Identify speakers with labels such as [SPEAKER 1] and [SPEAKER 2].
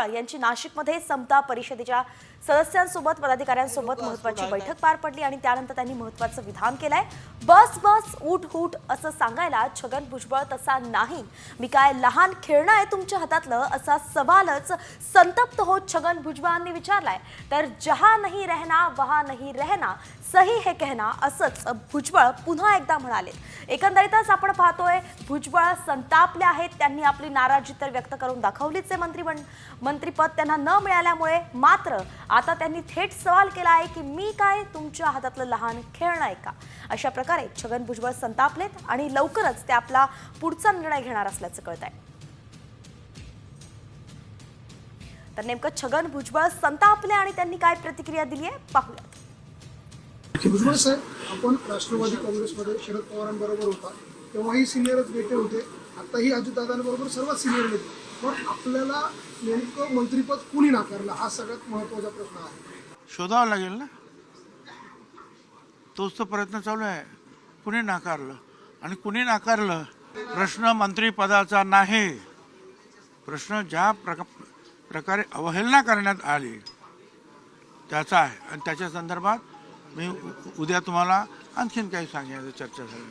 [SPEAKER 1] भुजबळ यांची नाशिकमध्ये समता परिषदेच्या सदस्यांसोबत पदाधिकाऱ्यांसोबत महत्त्वाची बैठक पार पडली आणि त्यानंतर त्यांनी महत्त्वाचं विधान केलंय। बस बस उठ उठ असं सांगायला छगन भुजबळ तसा नाही, मी काय लहान खेळणं आहे तुमच्या हातातलं असा सवालच संतप्त होत छगन भुजबळांनी विचारलाय। तर जहां नहीं रहना वहां नहीं रहना सही है कहना असंच भुजबळ पुन्हा एकदा म्हणाले। एकंदरीतच आपण पाहतोय भुजबळ संतापले आहेत। त्यांनी आपली नाराजी तर व्यक्त करून दाखवलीच आहे मंत्रिपद त्यांना न मिळाल्यामुळे, मात्र आता त्यांनी थेट सवाल केला आहे की मी काय तुमच्या हातातलं लहान खेळणं आहे का। अशा प्रकारे छगन भुजबळ संतापलेत आणि लवकरच ते आपला पुढचा निर्णय घेणार असल्याचं कळतंय। तर नेमकं छगन भुजबळ संतापले आणि त्यांनी काय प्रतिक्रिया दिली आहे पाहूया।
[SPEAKER 2] भुजबळ साहेब, आपण राष्ट्रवादी काँग्रेसमध्ये शरद पवारांबरोबर होता तेव्हाही सिनियरच नेते होते, आताही अजितदादांबरोबर सर्वात सिनियर नेते, पण आपल्याला नेमकं मंत्रिपद कुणी नाकारलं हा सगळ्यात महत्त्वाचा प्रश्न आहे।
[SPEAKER 3] शोधावं लागेल ना, तोच तो प्रयत्न चालू आहे। कुणी नाकारलं आणि कुणी नाकारलं, प्रश्न मंत्रिपदाचा नाही, प्रश्न ज्या प्रकारे अवहेलना करण्यात आली त्याचा आहे आणि त्याच्या संदर्भात मी उद्या तुम्हाला आणखीन काही सांगण्याची चर्चा झाली।